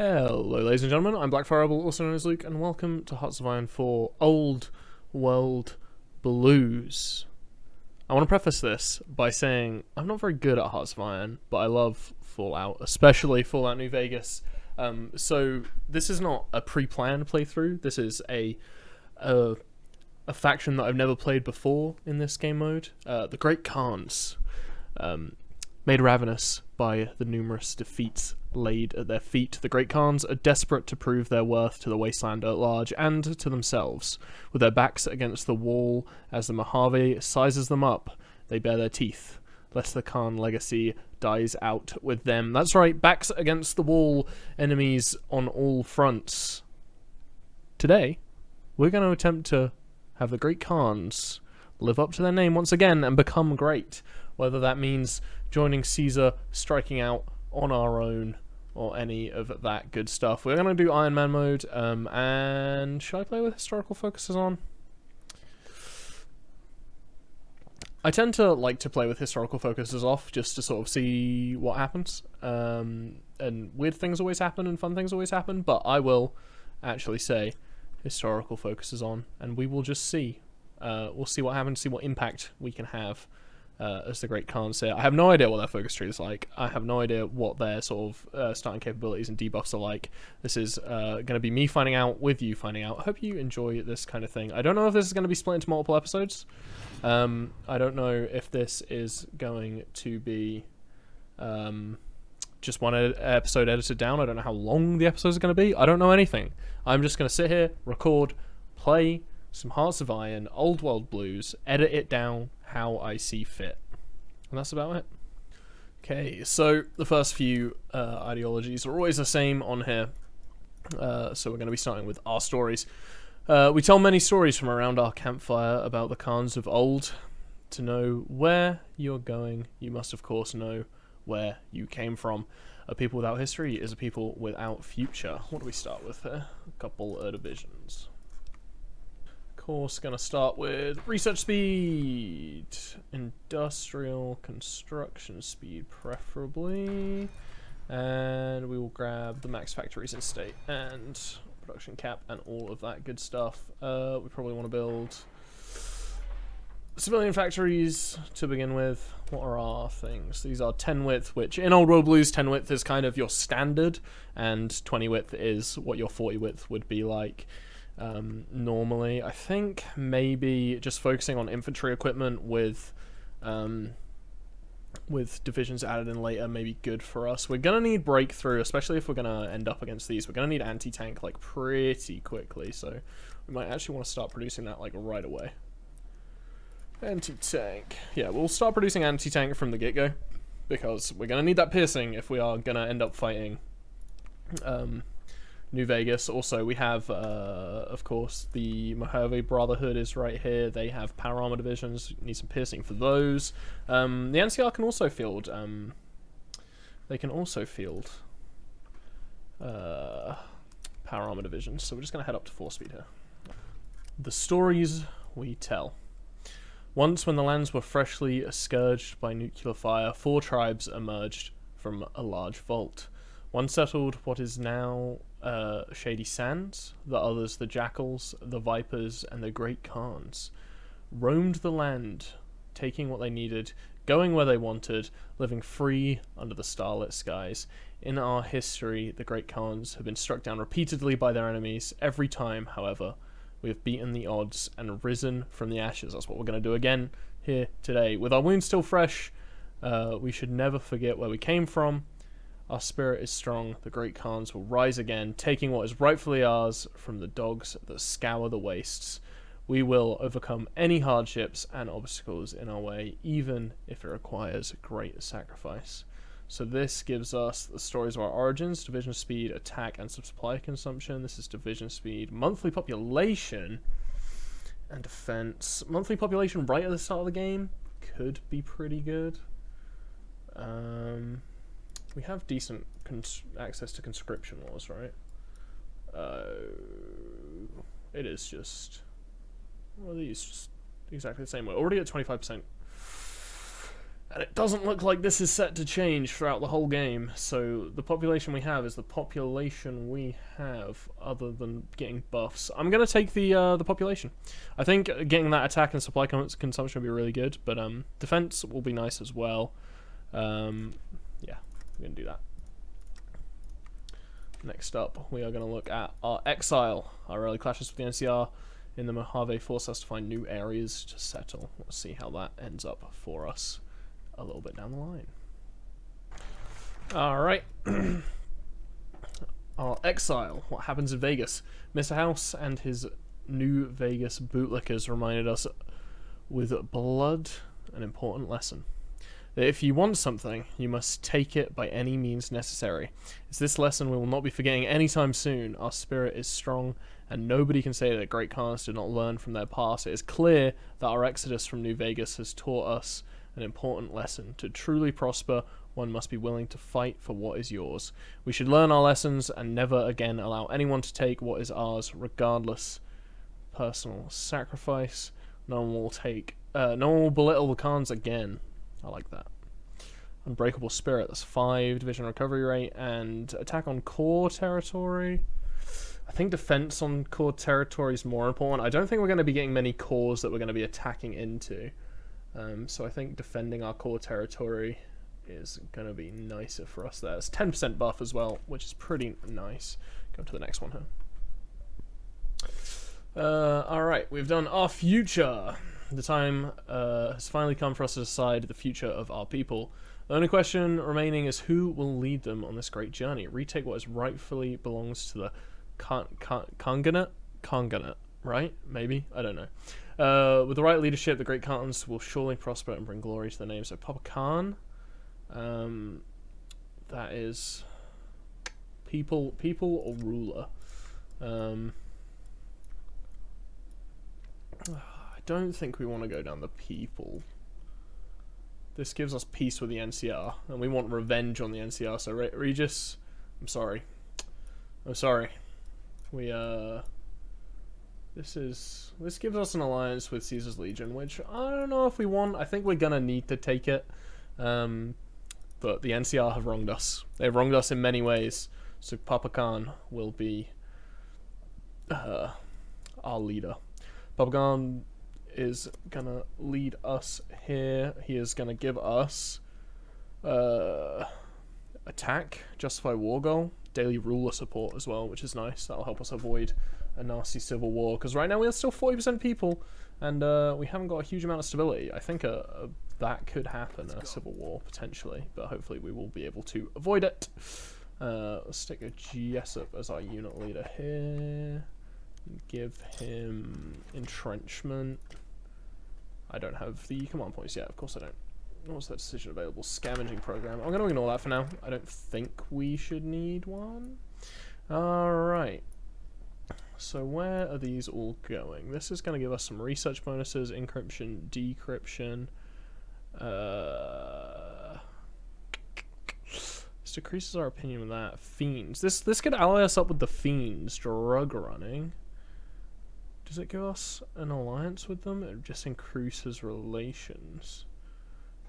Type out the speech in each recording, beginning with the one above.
Hello ladies and gentlemen, I'm Black Fireball, also known as Luke, and welcome to Hearts of Iron 4 Old World Blues. I want to preface this by saying I'm not very good at Hearts of Iron, but I love Fallout, especially Fallout New Vegas. So this is not a pre-planned playthrough, this is a faction that I've never played before in this game mode. The Great Khans, made ravenous by the numerous defeats laid at their feet, the Great Khans are desperate to prove their worth to the wasteland at large and to themselves. With their backs against the wall as the Mojave sizes them up, they bare their teeth, lest the Khan legacy dies out with them. That's right, backs against the wall, enemies on all fronts. Today, we're going to attempt to have the Great Khans live up to their name once again and become great, whether that means joining Caesar, striking out on our own, or any of that good stuff. We're going to do Iron Man mode, and should I play with historical focuses on? I tend to like to play with historical focuses off, just to sort of see what happens, and weird things always happen, and fun things always happen, but I will actually say historical focuses on, and we will just see. We'll see what happens, see what impact we can have as the Great Khans say. I have no idea what their focus tree is like. I have no idea what their sort of starting capabilities and debuffs are like. This is going to be me finding out with you finding out. I hope you enjoy this kind of thing. I don't know if this is going to be split into multiple episodes. I don't know if this is going to be just one episode edited down. I don't know how long the episodes are going to be. I don't know anything. I'm just going to sit here, record, play some Hearts of Iron, Old World Blues, edit it down how I see fit. And that's about it. Okay, so the first few ideologies are always the same on here. So we're going to be starting with our stories. We tell many stories from around our campfire about the Khans of old. To know where you're going, you must of course know where you came from. A people without history is a people without future. What do we start with here? A couple of divisions. Course, gonna start with research speed, industrial construction speed preferably, and we will grab the max factories in state and production cap and all of that good stuff. We probably want to build civilian factories to begin with. What are our things? These are 10 width, which in Old World Blues 10 width is kind of your standard, and 20 width is what your 40 width would be like. Normally, I think maybe just focusing on infantry equipment with divisions added in later may be good for us. We're gonna need breakthrough, especially if we're gonna end up against these. We're gonna need anti-tank like pretty quickly, so we might actually want to start producing that like right away. Anti-tank, yeah, we'll start producing anti-tank from the get-go because we're gonna need that piercing if we are gonna end up fighting New Vegas. Also, we have, of course, the Mojave Brotherhood is right here. They have power armor divisions. Need some piercing for those. The NCR can also field. They can also field power armor divisions. So we're just going to head up to 4 speed here. The stories we tell. Once, when the lands were freshly scourged by nuclear fire, 4 tribes emerged from a large vault. One settled what is now Shady Sands, the others the Jackals, the Vipers, and the Great Khans. Roamed the land, taking what they needed, going where they wanted, living free under the starlit skies. In our history, the Great Khans have been struck down repeatedly by their enemies. Every time, however, we have beaten the odds and risen from the ashes. That's what we're going to do again here today. With our wounds still fresh, we should never forget where we came from. Our spirit is strong. The Great Khans will rise again, taking what is rightfully ours from the dogs that scour the wastes. We will overcome any hardships and obstacles in our way, even if it requires great sacrifice. So this gives us the stories of our origins, division speed, attack, and supply consumption. This is division speed, monthly population, and defense. Monthly population right at the start of the game could be pretty good. We have decent access to conscription laws, right? It is just... What are these? Just exactly the same way. Already at 25%. And it doesn't look like this is set to change throughout the whole game, so the population we have is the population we have, other than getting buffs. I'm going to take the population. I think getting that attack and supply consumption will be really good, but defense will be nice as well. Yeah, we're going to do that. Next up, we are going to look at our exile. Our early clashes with the NCR in the Mojave force us to find new areas to settle. Let's see how that ends up for us a little bit down the line. Alright. Our exile. What happens in Vegas? Mr. House and his new Vegas bootlickers reminded us with blood an important lesson. That if you want something, you must take it by any means necessary. It's this lesson we will not be forgetting anytime soon. Our spirit is strong, and nobody can say that great Khans did not learn from their past. It is clear that our exodus from New Vegas has taught us an important lesson. To truly prosper, one must be willing to fight for what is yours. We should learn our lessons and never again allow anyone to take what is ours, regardless. Personal sacrifice. No one will belittle the Khans again. I like that. Unbreakable spirit. That's 5 division recovery rate and attack on core territory. I think defense on core territory is more important. I don't think we're going to be getting many cores that we're going to be attacking into. So I think defending our core territory is going to be nicer for us there. It's 10% buff as well, which is pretty nice. Go to the next one here. Alright, we've done our future. The time has finally come for us to decide the future of our people. The only question remaining is who will lead them on this great journey. Retake what is rightfully belongs to the Khanganate, right? Maybe? I don't know. With the right leadership, the great Khans will surely prosper and bring glory to their name. So Papa Khan, that is people or ruler. I don't think we want to go down the people. This gives us peace with the NCR, and we want revenge on the NCR. So Regis, I'm sorry. We this gives us an alliance with Caesar's Legion, which I don't know if we want. I think we're gonna need to take it. But the NCR have wronged us. They've wronged us in many ways. So Papa Khan will be our leader. Papa Khan is gonna lead us here. He is gonna give us attack, justify war goal, daily ruler support as well, which is nice. That'll help us avoid a nasty civil war, because right now we are still 40% people, and we haven't got a huge amount of stability. I think that could happen, a civil war potentially, but hopefully we will be able to avoid it. Let's stick a Jessup as our unit leader here. Give him entrenchment. I don't have the command points yet, of course I don't. What's that decision available? Scavenging program. I'm going to ignore that for now. I don't think we should need one. Alright. So where are these all going? This is going to give us some research bonuses, encryption, decryption. This decreases our opinion with that. Fiends. This could ally us up with the Fiends. Drug running. Does it give us an alliance with them? It just increases relations.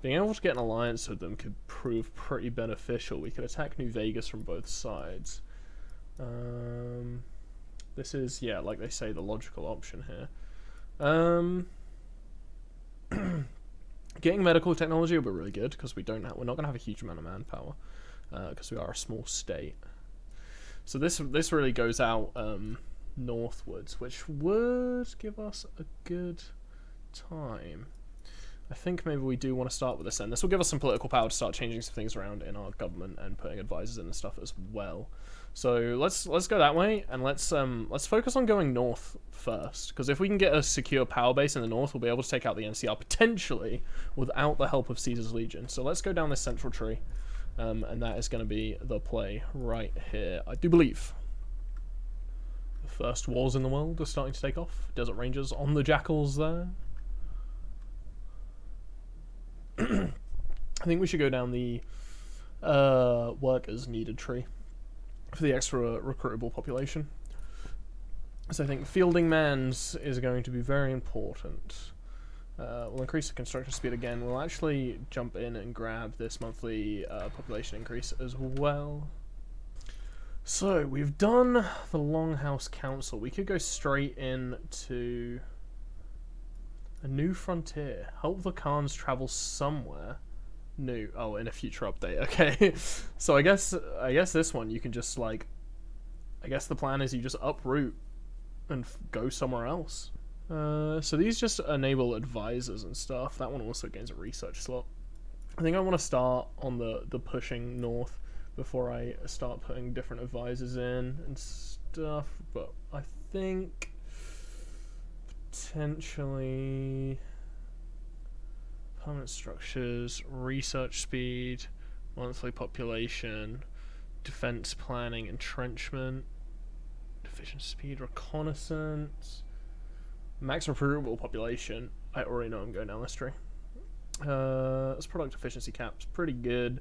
Being able to get an alliance with them could prove pretty beneficial. We could attack New Vegas from both sides. This is, yeah, like they say, the logical option here. Getting medical technology will be really good, because we're not going to have a huge amount of manpower, because we are a small state. So this really goes out northwards, which would give us a good time. I think maybe we do want to start with this end. This will give us some political power to start changing some things around in our government and putting advisors in and stuff as well. So let's go that way, and let's focus on going north first, because if we can get a secure power base in the north, we'll be able to take out the NCR potentially without the help of Caesar's Legion. So let's go down this central tree, and that is going to be the play right here, I do believe. The first wars in the world are starting to take off. Desert Rangers on the Jackals there. I think we should go down the workers needed tree for the extra recruitable population. So I think fielding mans is going to be very important. We'll increase the construction speed again. We'll actually jump in and grab this monthly population increase as well. So we've done the Longhouse Council. We could go straight into a new frontier. Help the Khans travel somewhere new. Oh, in a future update. Okay. So I guess this one you can just like. I guess the plan is you just uproot and go somewhere else. So these just enable advisors and stuff. That one also gains a research slot. I think I want to start on the pushing north before I start putting different advisors in and stuff. But I think potentially permanent structures, research speed, monthly population, defense planning, entrenchment, division speed, reconnaissance, max recruitable population. I already know I'm going down this tree. This product efficiency cap's pretty good.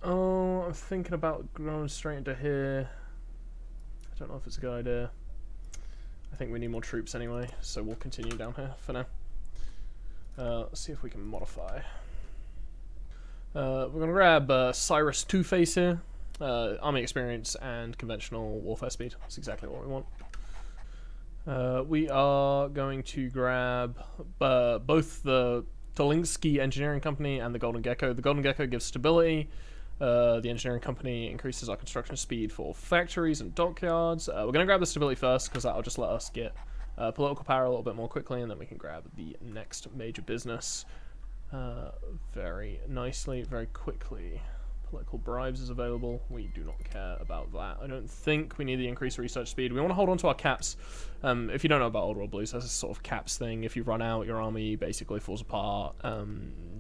Oh, I'm thinking about going straight into here. I don't know if it's a good idea. I think we need more troops anyway, so we'll continue down here for now. Let's see if we can modify. We're gonna grab Cyrus Two-Face here. Army experience and conventional warfare speed. That's exactly what we want. We are going to grab both the Tolinsky Engineering Company and the Golden Gecko. The Golden Gecko gives stability. The Engineering Company increases our construction speed for factories and dockyards. We're going to grab the stability first because that'll just let us get political power a little bit more quickly, and then we can grab the next major business very nicely, very quickly. Political bribes is available. We do not care about that. I don't think we need the increased research speed. We want to hold on to our caps. If you don't know about Old World Blues, that's a sort of caps thing. If you run out, your army basically falls apart.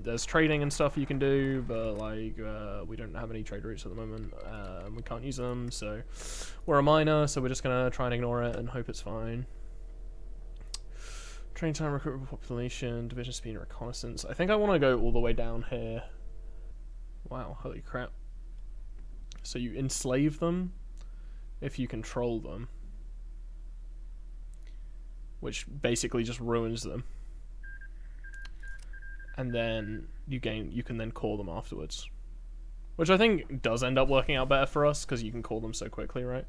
There's trading and stuff you can do, but like we don't have any trade routes at the moment. We can't use them, so we're a minor, so we're just gonna try and ignore it and hope it's fine. Train time, recruitable population, division speed, and reconnaissance. I think I want to go all the way down here. Wow, holy crap. So you enslave them if you control them, which basically just ruins them. And then you can then call them afterwards, which I think does end up working out better for us because you can call them so quickly, right?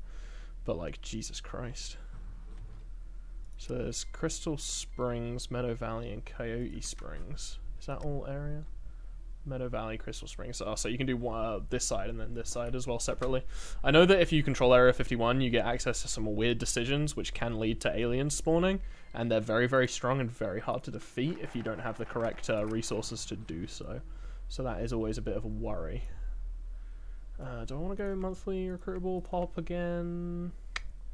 But like, Jesus Christ. So there's Crystal Springs, Meadow Valley, and Coyote Springs. Is that all area? Meadow Valley, Crystal Springs. Oh, so you can do this side and then this side as well separately. I know that if you control Area 51, you get access to some weird decisions which can lead to aliens spawning, and they're very, very strong and very hard to defeat if you don't have the correct resources to do so. So that is always a bit of a worry. Do I want to go monthly recruitable pop again?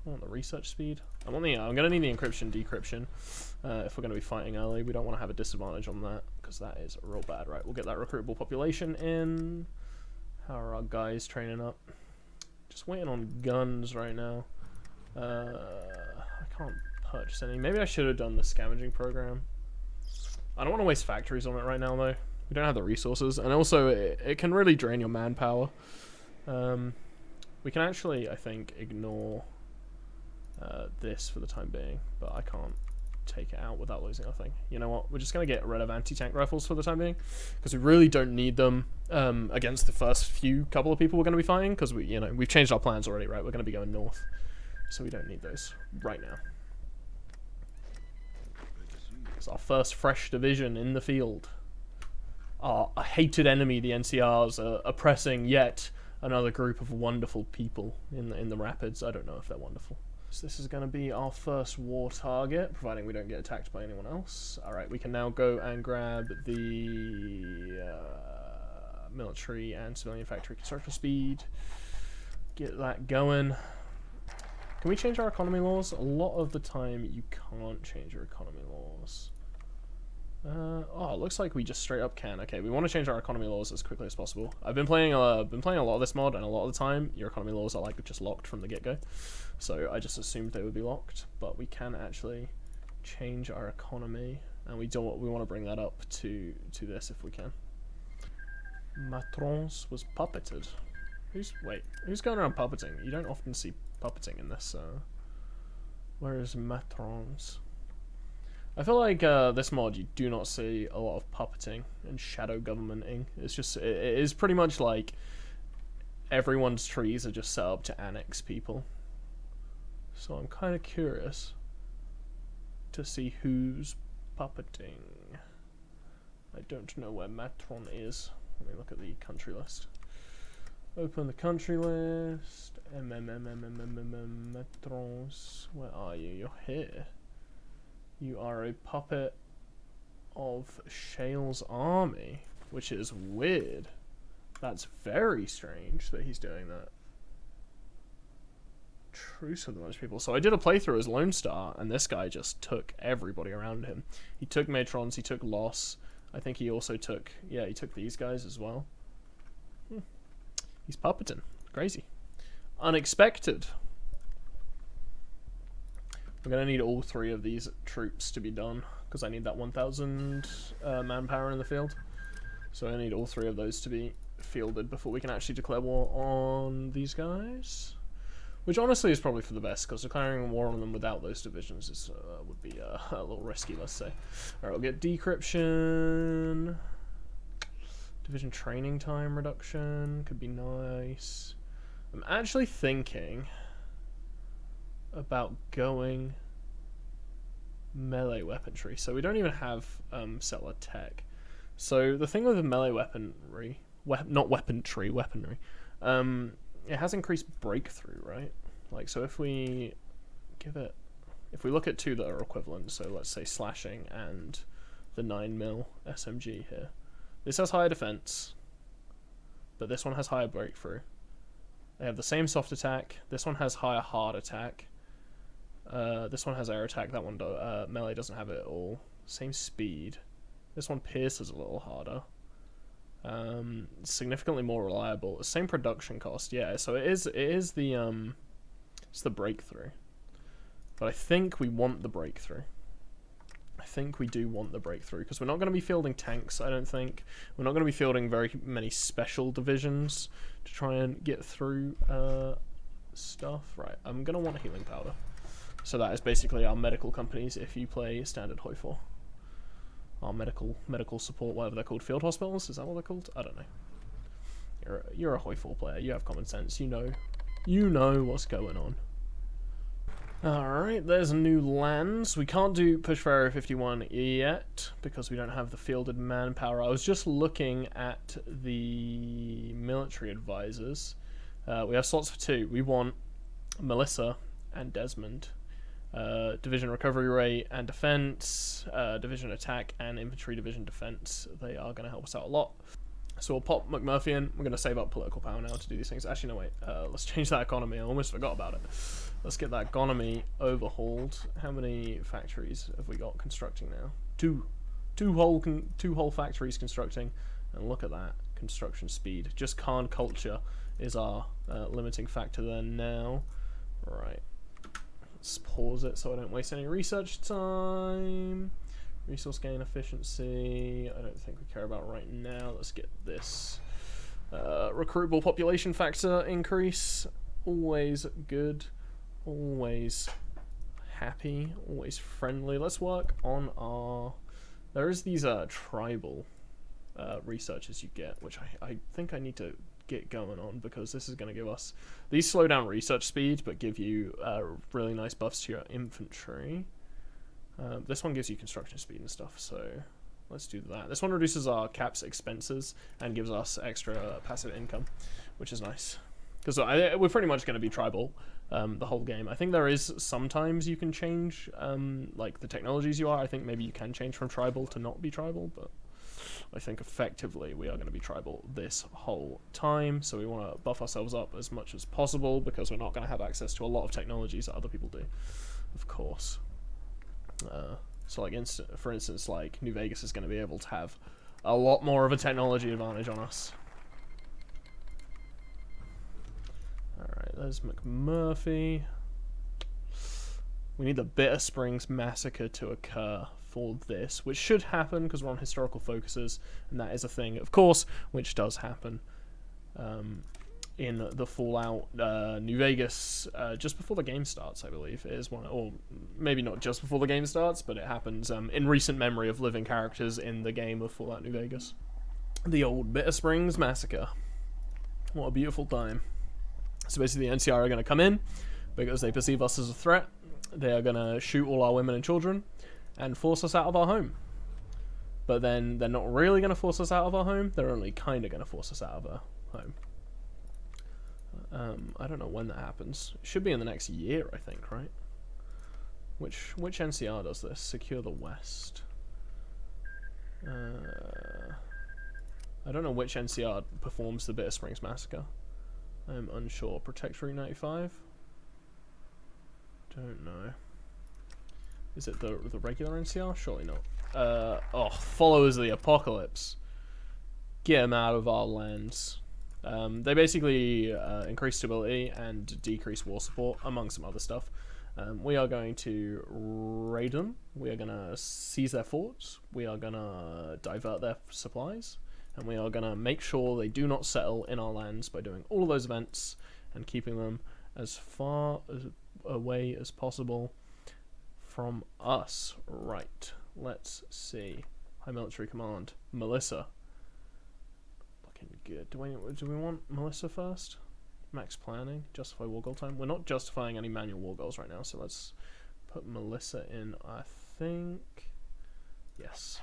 I want the research speed. I'm going to need the encryption decryption if we're going to be fighting early. We don't want to have a disadvantage on that because that is real bad. Right, we'll get that recruitable population in. How are our guys training up? Just waiting on guns right now. I can't purchase any. Maybe I should have done the scavenging program. I don't want to waste factories on it right now though. We don't have the resources, and also it can really drain your manpower. We can actually, I think, ignore this for the time being, but I can't take it out without losing our thing. You know what? We're just going to get rid of anti-tank rifles for the time being because we really don't need them against the first couple of people we're going to be fighting because we've changed our plans already, right? We're going to be going north, so we don't need those right now. It's our first fresh division in the field. Our hated enemy, the NCRs, are oppressing yet another group of wonderful people in the rapids. I don't know if they're wonderful. So this is going to be our first war target, providing we don't get attacked by anyone else. Alright, we can now go and grab the military and civilian factory construction speed. Get that going. Can we change our economy laws? A lot of the time you can't change your economy laws. Oh, it looks like we just straight up can. Okay, we want to change our economy laws as quickly as possible. I've been playing a lot of this mod, and a lot of the time your economy laws are like just locked from the get-go. So I just assumed they would be locked, but we can actually change our economy, and we want to bring that up to this if we can. Matrons was puppeted. Who's going around puppeting? You don't often see puppeting in this. Where is Matrons? I feel like this mod you do not see a lot of puppeting and shadow governmenting. It's just it is pretty much like everyone's trees are just set up to annex people. So I'm kind of curious to see who's puppeting. I don't know where Matron is. Let me look at the country list. Open the country list. Matrons. Where are you? You're here. You are a puppet of Shale's army, which is weird. That's very strange that he's doing that. Truce with a bunch of people. So I did a playthrough as Lone Star, and this guy just took everybody around him. He took Matrons, he took Loss. I think he also took, yeah, he took these guys as well. He's puppeting. Crazy. Unexpected. I'm going to need all 3 of these troops to be done, because I need that 1,000 manpower in the field. So I need all 3 of those to be fielded before we can actually declare war on these guys. Which honestly is probably for the best, because declaring war on them without those divisions is, would be a little risky, let's say. Alright, we'll get decryption. Division training time reduction could be nice. I'm actually thinking about going melee weaponry. So we don't even have settler tech. So the thing with the melee weaponry, not weaponry, it has increased breakthrough, right? Like, so if we give it, if we look at 2 that are equivalent, so let's say slashing and the 9mm SMG here. This has higher defense, but this one has higher breakthrough. They have the same soft attack. This one has higher hard attack. This one has air attack. That one melee doesn't have it at all. Same speed. This one pierces a little harder. Significantly more reliable. Same production cost. Yeah, so it is the it's the breakthrough. But I think we want the breakthrough. I think we do want the breakthrough, because we're not going to be fielding tanks, I don't think. We're not going to be fielding very many special divisions to try and get through stuff. Right, I'm going to want a healing powder. So that is basically our medical companies if you play standard HoI4. Our medical support, whatever they're called. Field hospitals, is that what they're called? I don't know. You're a HoI4 player, you have common sense, you know what's going on. Alright, there's new lands. We can't do push for Area 51 yet, because we don't have the fielded manpower. I was just looking at the military advisors. We have slots for 2. We want Melissa and Desmond. Division recovery rate and defense, division attack and infantry division defense. They are going to help us out a lot. So we'll pop McMurphy in. We're going to save up political power now to do these things. Actually, no, wait. Let's change that economy. I almost forgot about it. Let's get that economy overhauled. How many factories have we got constructing now? Two whole factories constructing. And look at that. Construction speed. Just Khan culture is our limiting factor there now. Right. Let's pause it so I don't waste any research time. Resource gain efficiency, I don't think we care about right now. Let's get this. Recruitable population factor increase. Always good. Always happy. Always friendly. Let's work on our... There is these tribal researches you get, which I think I need to get going on, because this is going to give us... These slow down research speed, but give you really nice buffs to your infantry. This one gives you construction speed and stuff, so let's do that. This one reduces our caps expenses and gives us extra passive income, which is nice. Because we're pretty much going to be tribal the whole game. I think there is sometimes you can change like the technologies you are. I think maybe you can change from tribal to not be tribal, but I think effectively we are going to be tribal this whole time. So we want to buff ourselves up as much as possible, because we're not going to have access to a lot of technologies that other people do, of course. So like for instance, like New Vegas is going to be able to have a lot more of a technology advantage on us. Alright, there's McMurphy. We need the Bitter Springs Massacre to occur for this, which should happen because we're on historical focuses, and that is a thing, of course, which does happen. in the Fallout New Vegas just before the game starts, I believe. It is one, or maybe not just before the game starts, but it happens in recent memory of living characters in the game of Fallout New Vegas. The old Bitter Springs Massacre. What a beautiful time. So basically the NCR are going to come in because they perceive us as a threat. They are going to shoot all our women and children and force us out of our home. But then they're not really going to force us out of our home. They're only kind of going to force us out of our home. I don't know when that happens. It should be in the next year, I think, right? Which NCR does this? Secure the West. I don't know which NCR performs the Bitter Springs Massacre. I'm unsure. Protect Route 95? Don't know. Is it the regular NCR? Surely not. Oh, Followers of the Apocalypse. Get them out of our lands. They basically increase stability and decrease war support, among some other stuff. We are going to raid them. We are going to seize their forts. We are going to divert their supplies. And we are going to make sure they do not settle in our lands by doing all of those events and keeping them as far away as possible from us. Right. Let's see. High Military Command. Melissa. Looking good. Do we want Melissa first? Max planning. Justify war goal time. We're not justifying any manual war goals right now, so let's put Melissa in, I think. Yes.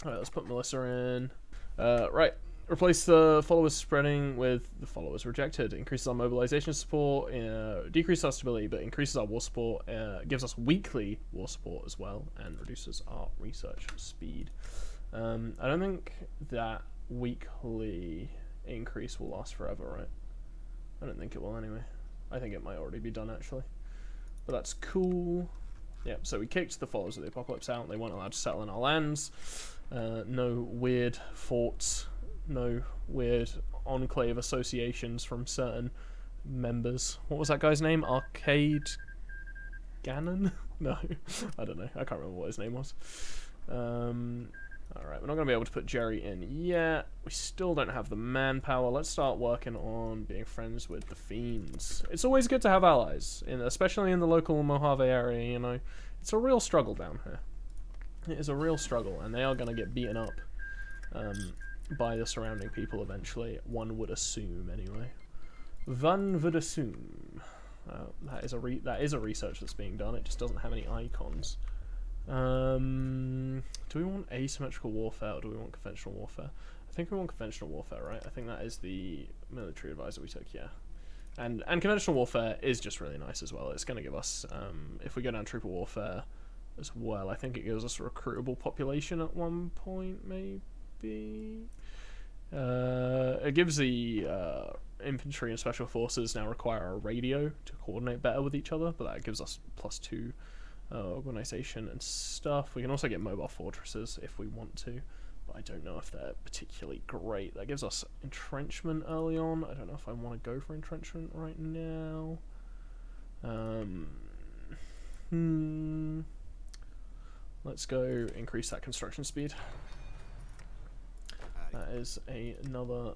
Alright, let's put Melissa in. Right. Replace the followers spreading with the followers rejected. Increases our mobilization support, decreases our stability, but increases our war support, gives us weekly war support as well, and reduces our research speed. I don't think that weekly increase will last forever, right? I don't think it will anyway. I think it might already be done, actually. But that's cool. Yep, so we kicked the followers of the apocalypse out. They weren't allowed to settle in our lands. No weird forts. No weird enclave associations from certain members. What was that guy's name? Arcade Gannon? No, I don't know. I can't remember what his name was. Alright, we're not going to be able to put Jerry in yet. We still don't have the manpower. Let's start working on being friends with the Fiends. It's always good to have allies, especially in the local Mojave area, you know. It's a real struggle down here. It is a real struggle, and they are going to get beaten up by the surrounding people eventually. One would assume, anyway. One would assume. That is a research that's being done. It just doesn't have any icons. Do we want asymmetrical warfare or do we want conventional warfare? I think we want conventional warfare, right? I think that is the military advisor we took, yeah. And conventional warfare is just really nice as well. It's going to give us, if we go down trooper warfare as well, I think it gives us a recruitable population at one point, maybe. It gives the infantry and special forces now require a radio to coordinate better with each other, but that gives us +2 organization and stuff. We can also get mobile fortresses if we want to, but I don't know if they're particularly great. That gives us entrenchment early on. I don't know if I want to go for entrenchment right now. Let's go increase that construction speed. That is another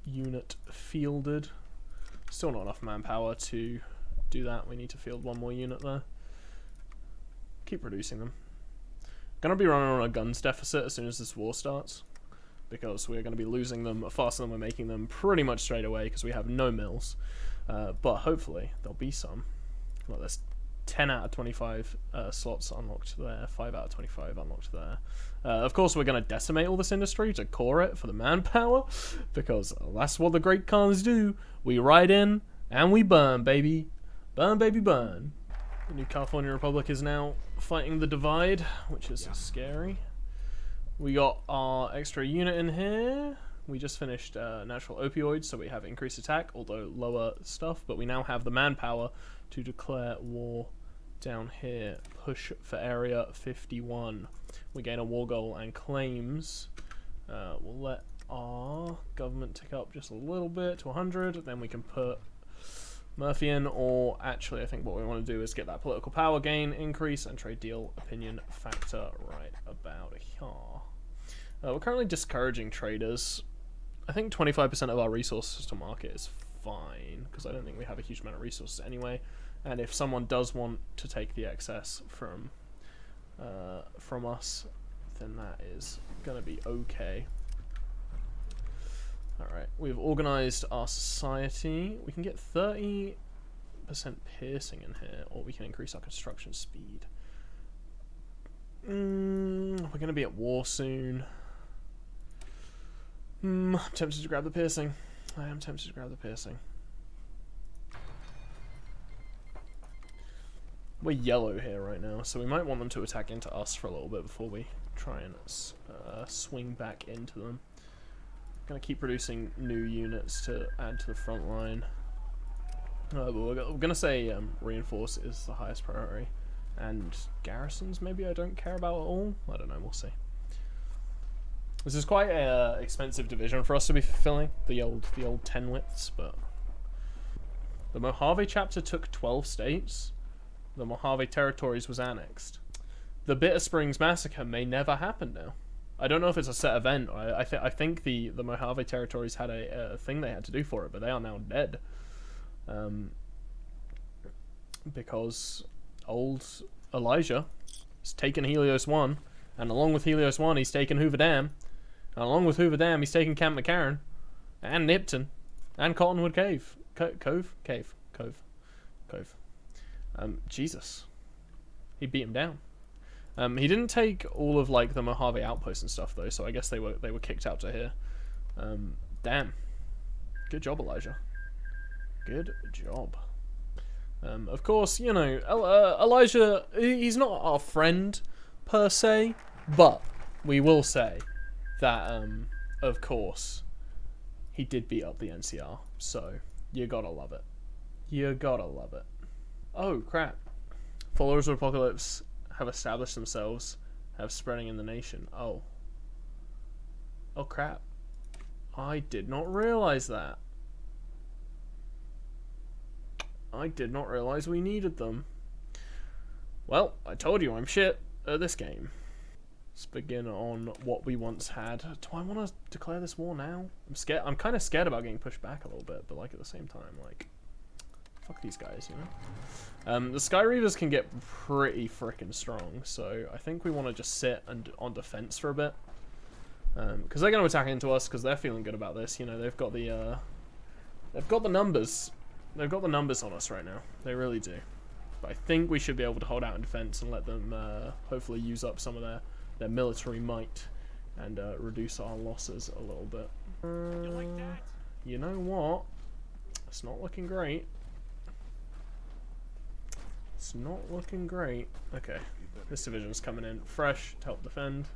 unit fielded. Still not enough manpower to do that. We need to field one more unit there. Keep reducing them. Gonna be running on a guns deficit as soon as this war starts, because we're gonna be losing them faster than we're making them pretty much straight away because we have no mills. But hopefully there'll be some. Well, there's 10 out of 25 slots unlocked there, 5 out of 25 unlocked there. Of course, we're going to decimate all this industry to core it for the manpower, because that's what the Great Khans do. We ride in, and we burn, baby. Burn, baby, burn. The new California Republic is now fighting the divide, which is scary. We got our extra unit in here. We just finished natural opioids, so we have increased attack, although lower stuff, but we now have the manpower to declare war down here. Push for Area 51. We gain a war goal and claims. We'll let our government tick up just a little bit to 100, then we can put Murphy in, or actually I think what we want to do is get that political power gain increase and trade deal opinion factor right about here. We're currently discouraging traders. I think 25% of our resources to market is fine, because I don't think we have a huge amount of resources anyway. And if someone does want to take the excess from us, then that is gonna be okay. Alright, we've organized our society. We can get 30% piercing in here, or we can increase our construction speed. We're gonna be at war soon. I'm tempted to grab the piercing. I am tempted to grab the piercing. We're yellow here right now, so we might want them to attack into us for a little bit before we try and swing back into them. Gonna keep producing new units to add to the front line. But we're gonna say reinforce is the highest priority, and garrisons maybe I don't care about at all. I don't know. We'll see. This is quite a expensive division for us to be fulfilling, the old 10 widths, but the Mojave chapter took 12 states. The Mojave territories was annexed. The Bitter Springs massacre may never happen now. I don't know if it's a set event. I think the Mojave territories had a thing they had to do for it, but they are now dead. Because old Elijah has taken Helios 1, and along with Helios 1 he's taken Hoover Dam. And along with Hoover Dam, he's taken Camp McCarran, and Nipton, and Cottonwood Cove. Cove. Jesus. He beat him down. He didn't take all of like the Mojave outposts and stuff though, so I guess they were kicked out to here. Damn. Good job, Elijah. Good job. Of course, you know, Elijah, he's not our friend per se, but we will say that, of course, he did beat up the NCR, so you gotta love it. You gotta love it. Oh, crap. Followers of Apocalypse have established themselves, have spreading in the nation. Oh. Oh, crap. I did not realize that. I did not realize we needed them. Well, I told you I'm shit at this game. Let's begin on what we once had. Do I want to declare this war now? I'm scared. I'm kind of scared about getting pushed back a little bit, but like at the same time, like, fuck these guys, you know. The Sky Reavers can get pretty freaking strong, so I think we want to just sit on defense for a bit, because they're going to attack into us because they're feeling good about this. You know, they've got the numbers. They've got the numbers on us right now. They really do. But I think we should be able to hold out in defense and let them hopefully use up some of their military might and reduce our losses a little bit. You like that? You know what? It's not looking great. It's not looking great. Okay, this division's coming in fresh to help defend.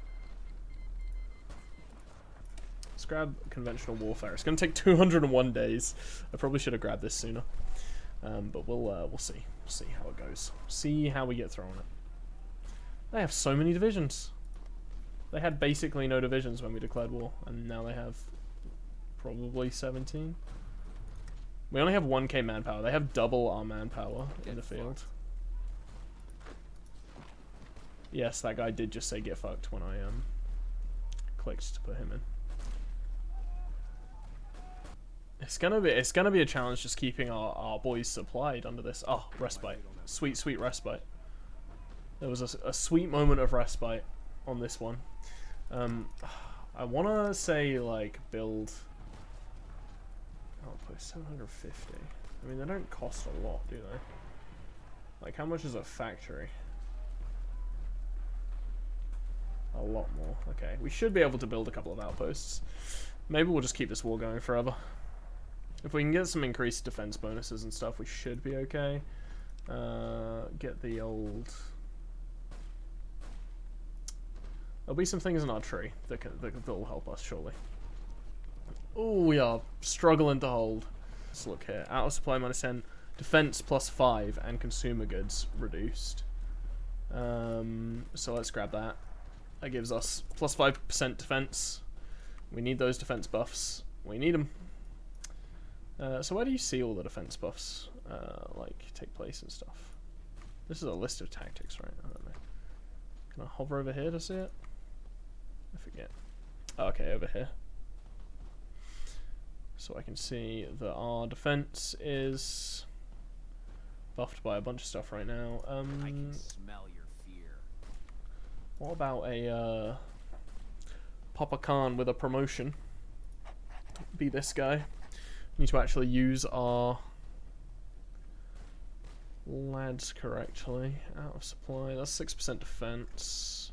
Let's grab conventional warfare. It's going to take 201 days. I probably should have grabbed this sooner. But we'll see. We'll see how it goes. See how we get through on it. They have so many divisions. They had basically no divisions when we declared war, and now they have probably 17. We only have 1k manpower. They have double our manpower in the field. Yes, that guy did just say get fucked when I clicked to put him in. It's gonna be a challenge just keeping our boys supplied under this. Oh, respite. Sweet, sweet respite. There was a sweet moment of respite on this one. I wanna say like build outpost 750. I mean, they don't cost a lot, do they? Like, how much is a factory? A lot more. Okay, we should be able to build a couple of outposts. Maybe we'll just keep this war going forever. If we can get some increased defense bonuses and stuff, we should be okay. Get the old... There'll be some things in our tree that'll help us, surely. Oh, we are struggling to hold. Let's look here. Out of supply -10, defense +5, and consumer goods reduced. So let's grab that. That gives us +5% defense. We need those defense buffs. We need them. So where do you see all the defense buffs like take place and stuff? This is a list of tactics, right? I don't know. Can I hover over here to see it? I forget. Oh, okay, over here. So I can see that our defense is buffed by a bunch of stuff right now. I can smell your fear. What about a Papa Khan with a promotion? Be this guy. We need to actually use our lads correctly. Out of supply. That's 6% defense.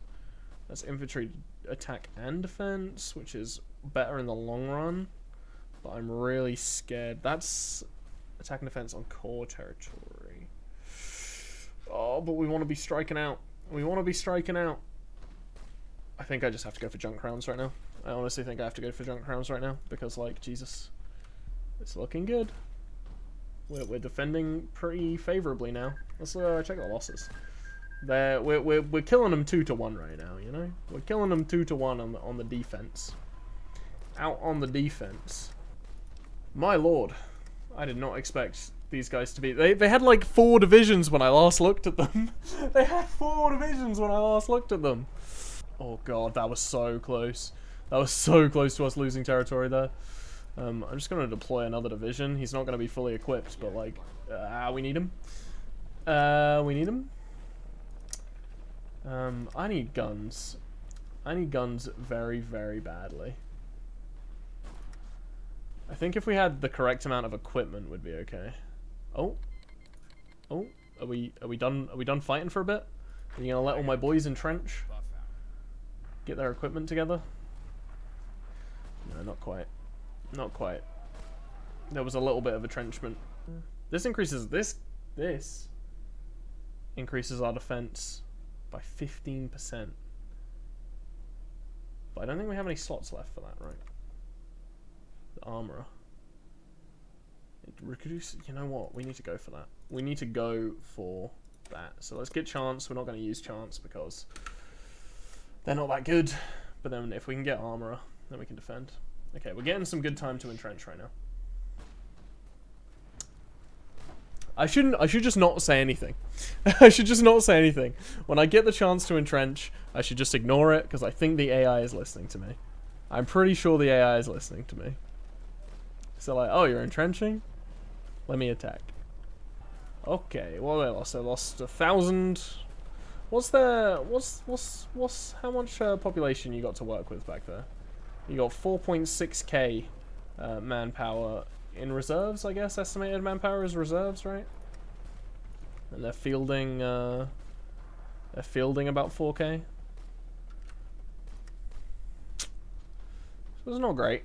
That's infantry attack and defense, which is better in the long run. But I'm really scared. That's attack and defense on core territory. Oh, but we want to be striking out. We want to be striking out. I think I just have to go for junk crowns right now. I honestly think I have to go for junk crowns right now because, like, Jesus, it's looking good. We're defending pretty favorably now. Let's check the losses. We're killing them 2-1 right now. You know, we're killing them 2-1 on the defense. Out on the defense. My lord, I did not expect these guys to be. They had like 4 divisions when I last looked at them. They had 4 divisions when I last looked at them. Oh god, that was so close. That was so close to us losing territory there. I'm just going to deploy another division. He's not going to be fully equipped, but like, we need him. We need him. I need guns. I need guns very, very badly. I think if we had the correct amount of equipment, would be okay. Oh, are we done? Are we done fighting for a bit? Are you gonna let all my boys entrench? Get their equipment together? No, not quite. Not quite. There was a little bit of entrenchment. This increases this increases our defense by 15%. But I don't think we have any slots left for that, right? The armorer. You know what? We need to go for that. We need to go for that. So let's get chance. We're not going to use chance because they're not that good. But then if we can get armorer, then we can defend. Okay, we're getting some good time to entrench right now. I should just not say anything. I should just not say anything. When I get the chance to entrench, I should just ignore it because I think the AI is listening to me. I'm pretty sure the AI is listening to me. So like, oh, you're entrenching? Let me attack. Okay, well they lost. They lost 1,000. What's how much population you got to work with back there? You got 4.6k manpower in reserves, I guess. Estimated manpower is reserves, right? And they're fielding about 4k. So it's not great.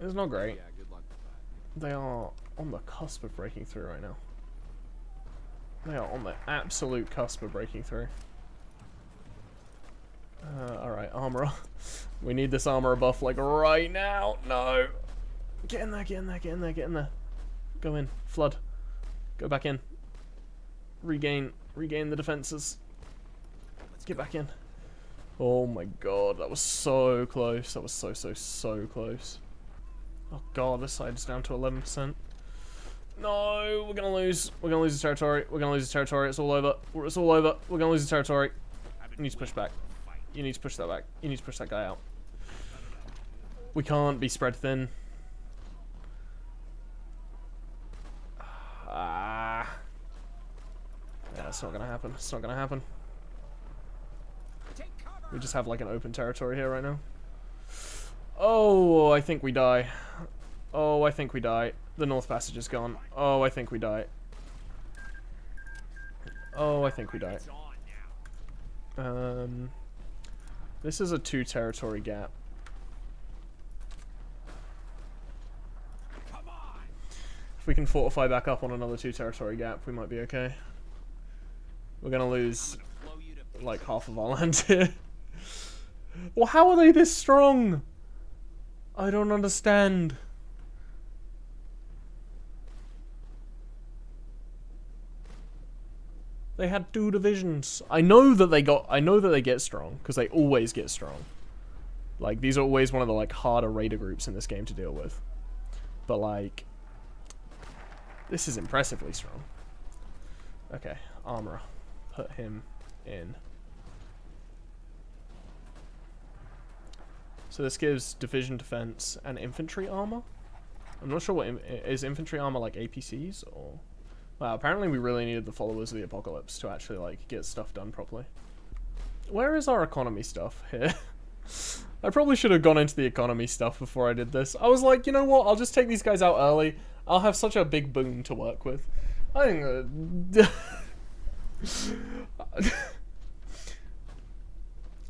It's not great. Yeah, good luck with that. They are on the cusp of breaking through right now. They are on the absolute cusp of breaking through. Alright, armorer. We need this armorer buff like right now. No. Get in there, get in there, get in there, get in there. Go in. Flood. Go back in. Regain the defenses. Let's get back in. Oh my god, that was so close. That was so close. Oh god, this side's down to 11%. No, we're gonna lose. We're gonna lose the territory. We're gonna lose the territory. It's all over. It's all over. We're gonna lose the territory. You need to push back. You need to push that back. You need to push that guy out. We can't be spread thin. Yeah, it's not gonna happen. It's not gonna happen. We just have like an open territory here right now. Oh, I think we die. Oh, I think we die. The North Passage is gone. Oh, I think we die. Oh, I think we die. This is a 2 territory gap. If we can fortify back up on another 2 territory gap, we might be okay. We're gonna lose like half of our land here. Well, how are they this strong? I don't understand. They had 2 divisions. I know that they get strong because they always get strong. Like these are always one of the like harder raider groups in this game to deal with. But like this is impressively strong. Okay, armorer. Put him in. So this gives division defense and infantry armor. I'm not sure what is infantry armor like APCs or. Wow, apparently we really needed the followers of the apocalypse to actually like get stuff done properly. Where is our economy stuff here? I probably should have gone into the economy stuff before I did this. I was like, you know what? I'll just take these guys out early. I'll have such a big boon to work with. I think.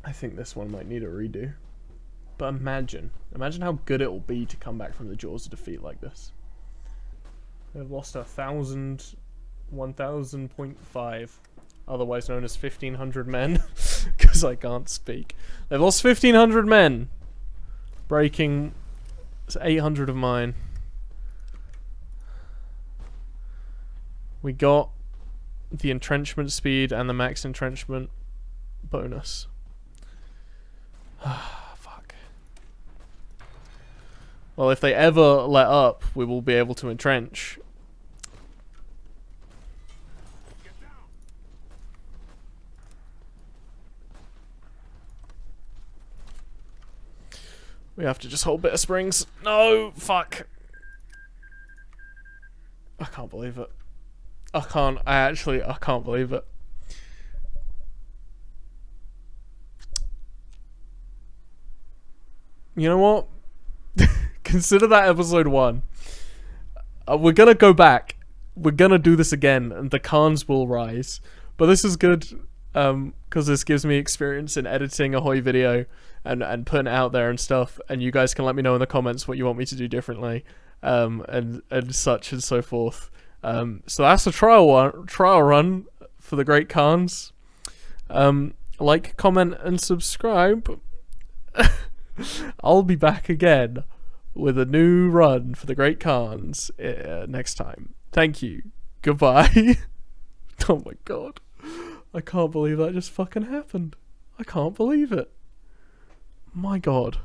I think this one might need a redo. But imagine how good it will be to come back from the jaws of defeat like this. They've lost 1,000.5, otherwise known as 1,500 men, because I can't speak. They've lost 1,500 men, breaking 800 of mine. We got the entrenchment speed and the max entrenchment bonus. Fuck. Well, if they ever let up, we will be able to entrench. We have to just hold Bitter Springs. No! Fuck. I can't believe it. I can't believe it. You know what? Consider that episode 1. We're gonna go back. We're gonna do this again, and the Khans will rise. But this is good, because this gives me experience in editing a HoI video and putting it out there and stuff. And you guys can let me know in the comments what you want me to do differently, and such and so forth. So that's a trial run for the Great Khans. Like, comment, and subscribe. I'll be back again with a new run for the Great Khans next time. Thank you. Goodbye. Oh my god. I can't believe that just fucking happened. I can't believe it. My god.